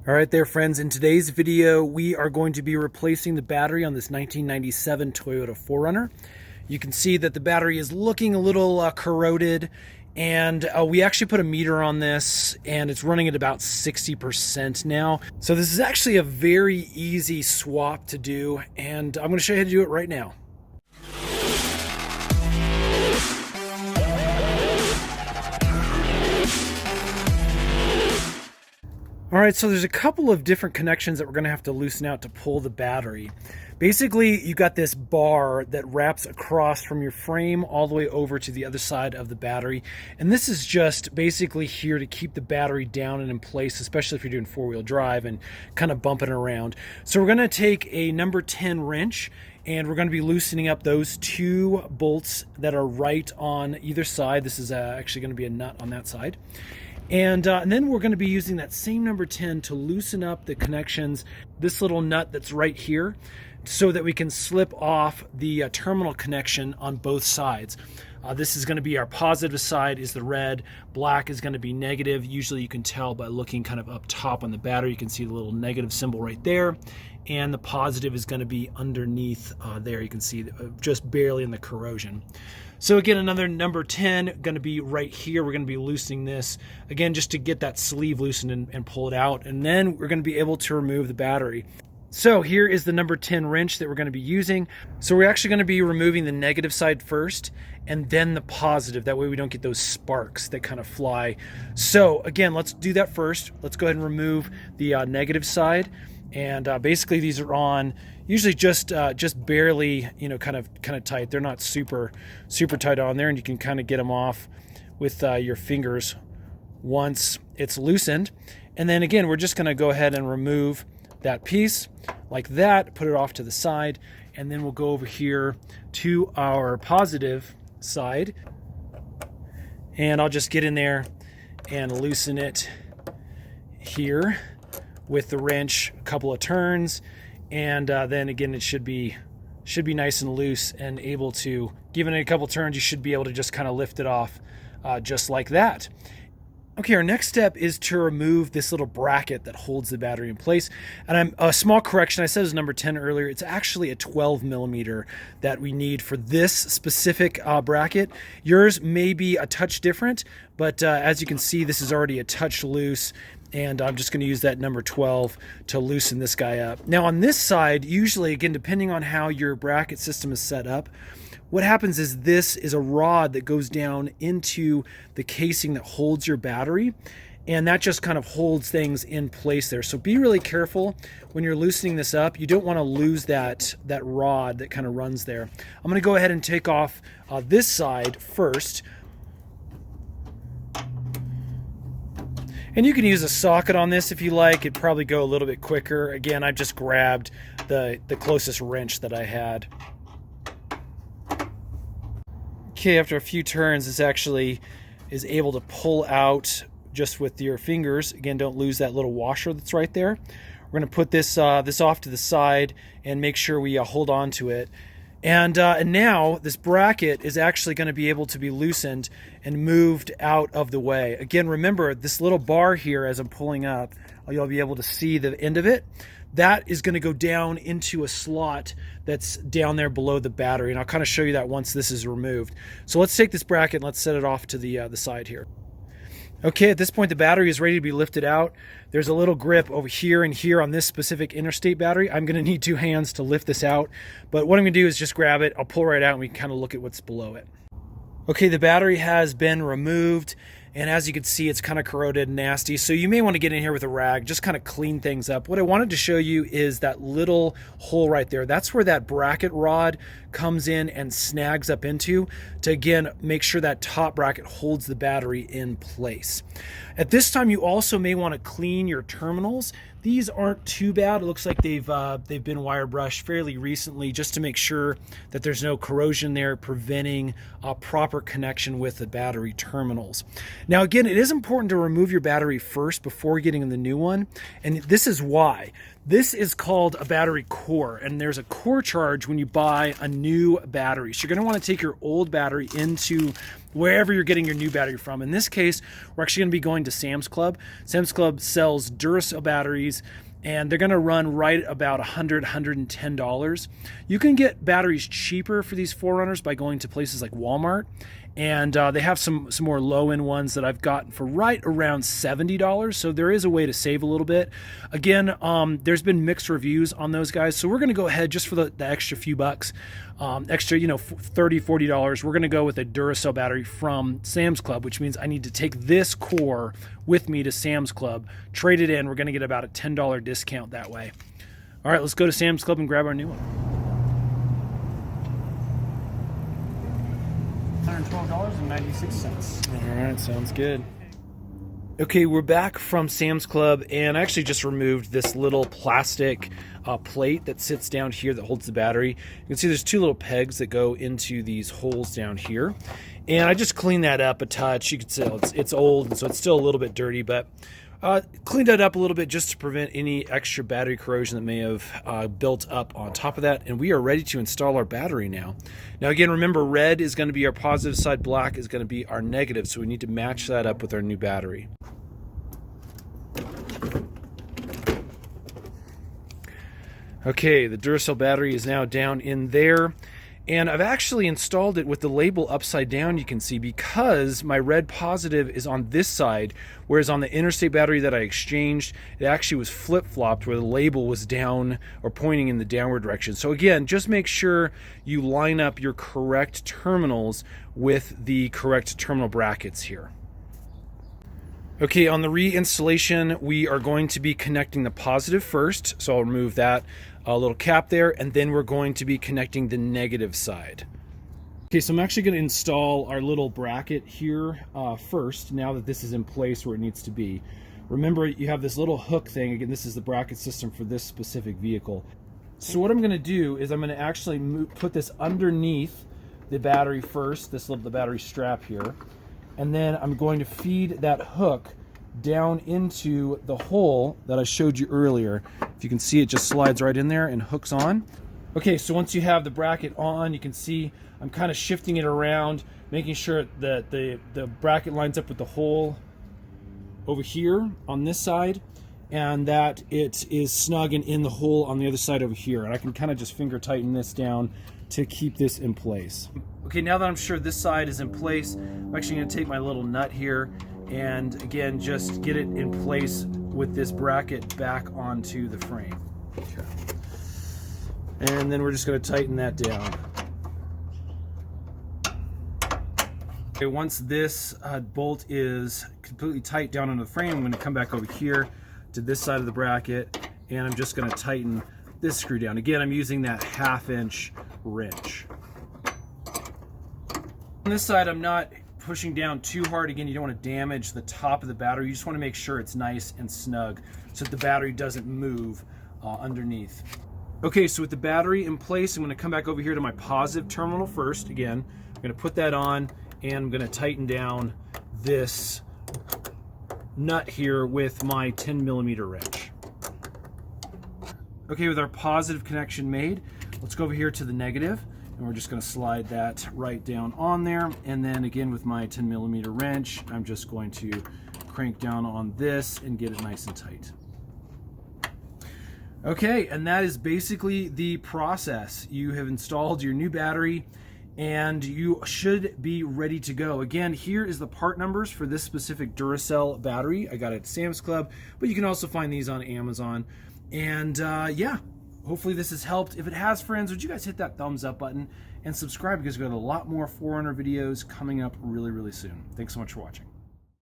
All right there, friends. In today's video, we are going to be replacing the battery on this 1997 Toyota 4Runner. You can see that the battery is looking a little corroded, and we actually put a meter on this, and it's running at about 60% now. So this is actually a very easy swap to do, and I'm going to show you how to do it right now. All right, so there's a couple of different connections that we're gonna have to loosen out to pull the battery. Basically, you got this bar that wraps across from your frame all the way over to the other side of the battery. And this is just basically here to keep the battery down and in place, especially if you're doing four-wheel drive and kind of bumping around. So we're gonna take a number 10 wrench, and we're going to be loosening up those two bolts that are right on either side. This is actually going to be a nut on that side. And then we're going to be using that same number 10 to loosen up the connections, this little nut that's right here, so that we can slip off the terminal connection on both sides. This is going to be our positive side is the red, black is going to be negative. Usually you can tell by looking kind of up top on the battery. You can see the little negative symbol right there, and the positive is going to be underneath there. You can see just barely in the corrosion. So again, another number 10 going to be right here. We're going to be loosening this again just to get that sleeve loosened and pull it out, and then we're going to be able to remove the battery. So here is the number 10 wrench that we're going to be using. So we're actually going to be removing the negative side first and then the positive. That way we don't get those sparks that kind of fly. So again, let's do that first. Let's go ahead and remove the negative side. And basically these are on usually just barely, kind of tight. They're not super tight on there, and you can kind of get them off with your fingers once it's loosened. And then again, we're just going to go ahead and remove that piece like that, put it off to the side, and then we'll go over here to our positive side, and I'll just get in there and loosen it here with the wrench a couple of turns, and then again it should be nice and loose and able to, given it a couple turns, you should be able to just kind of lift it off just like that. Okay, our next step is to remove this little bracket that holds the battery in place. And a small correction, I said it was number 10 earlier. It's actually a 12 millimeter that we need for this specific bracket. Yours may be a touch different, but as you can see, this is already a touch loose. And I'm just going to use that number 12 to loosen this guy up. Now on this side, usually, again, depending on how your bracket system is set up, what happens is this is a rod that goes down into the casing that holds your battery, and that just kind of holds things in place there. So be really careful when you're loosening this up. You don't want to lose that rod that kind of runs there. I'm going to go ahead and take off this side first. And you can use a socket on this if you like. It'd probably go a little bit quicker. Again, I just grabbed the closest wrench that I had. Okay, after a few turns, this actually is able to pull out just with your fingers. Again, don't lose that little washer that's right there. We're going to put this off to the side and make sure we hold on to it. And now this bracket is actually going to be able to be loosened and moved out of the way. Again, remember this little bar here as I'm pulling up, you'll be able to see the end of it. That is going to go down into a slot that's down there below the battery, and I'll kind of show you that once this is removed. So let's take this bracket and let's set it off to the side here. Okay, at this point the battery is ready to be lifted out. There's a little grip over here and here on this specific interstate battery. I'm going to need two hands to lift this out, but what I'm going to do is just grab it. I'll pull right out and we can kind of look at what's below it. Okay, the battery has been removed, and as you can see, it's kind of corroded and nasty, so you may want to get in here with a rag, just kind of clean things up. What I wanted to show you is that little hole right there. That's where that bracket rod comes in and snags up into to, again, make sure that top bracket holds the battery in place. At this time, you also may want to clean your terminals. These aren't too bad. It looks like they've been wire brushed fairly recently, just to make sure that there's no corrosion there, preventing a proper connection with the battery terminals. Now, again, it is important to remove your battery first before getting the new one. And this is why. This is called a battery core, and there's a core charge when you buy a new battery. So you're going to want to take your old battery into wherever you're getting your new battery from. In this case, we're actually going to be going to Sam's Club. Sam's Club sells Duracell batteries, and they're going to run right about $100, $110. You can get batteries cheaper for these 4Runners by going to places like Walmart, and they have some more low-end ones that I've gotten for right around $70. So there is a way to save a little bit. Again, there's been mixed reviews on those guys, so we're going to go ahead just for the extra few bucks, extra, $30, $40. We're going to go with a Duracell battery from Sam's Club, which means I need to take this core with me to Sam's Club, trade it in. We're going to get about a $10 discount that way. All right, let's go to Sam's Club and grab our new one. $112.96. All right, sounds good. Okay, we're back from Sam's Club, and I actually just removed this little plastic plate that sits down here that holds the battery. You can see there's two little pegs that go into these holes down here, and I just cleaned that up a touch. You can tell it's old, and so it's still a little bit dirty, but cleaned that up a little bit just to prevent any extra battery corrosion that may have built up on top of that. And we are ready to install our battery now. Now again, remember, red is going to be our positive side, black is going to be our negative, so we need to match that up with our new battery. Okay, the Duracell battery is now down in there. And I've actually installed it with the label upside down, you can see, because my red positive is on this side, whereas on the Interstate battery that I exchanged, it actually was flip-flopped where the label was down or pointing in the downward direction. So again, just make sure you line up your correct terminals with the correct terminal brackets here. Okay, on the reinstallation, we are going to be connecting the positive first, so I'll remove that little cap there, and then we're going to be connecting the negative side. Okay, so I'm actually going to install our little bracket here first, now that this is in place where it needs to be. Remember, you have this little hook thing. Again, this is the bracket system for this specific vehicle. So what I'm going to do is I'm going to actually put this underneath the battery first, the battery strap here, and then I'm going to feed that hook down into the hole that I showed you earlier. If you can see, it just slides right in there and hooks on. Okay, so once you have the bracket on, you can see I'm kind of shifting it around, making sure that the bracket lines up with the hole over here on this side, and that it is snug and in the hole on the other side over here. And I can kind of just finger tighten this down to keep this in place. Okay, now that I'm sure this side is in place, I'm actually going to take my little nut here and again just get it in place with this bracket back onto the frame. Okay. And then we're just going to tighten that down. Okay, once this bolt is completely tight down on the frame, I'm going to come back over here to this side of the bracket, and I'm just going to tighten this screw down. Again, I'm using that 1/2 inch wrench. On this side, I'm not pushing down too hard. Again, you don't want to damage the top of the battery. You just want to make sure it's nice and snug so that the battery doesn't move underneath. Okay, so with the battery in place, I'm going to come back over here to my positive terminal first. Again, I'm going to put that on, and I'm going to tighten down this nut here with my 10mm wrench. Okay, with our positive connection made, let's go over here to the negative. And we're just going to slide that right down on there. And then again, with my 10mm wrench, I'm just going to crank down on this and get it nice and tight. Okay, and that is basically the process. You have installed your new battery and you should be ready to go. Again, here is the part numbers for this specific Duracell battery. I got it at Sam's Club, but you can also find these on Amazon. And yeah. Hopefully this has helped. If it has, friends, would you guys hit that thumbs up button and subscribe, because we've got a lot more 4Runner videos coming up really, really soon. Thanks so much for watching.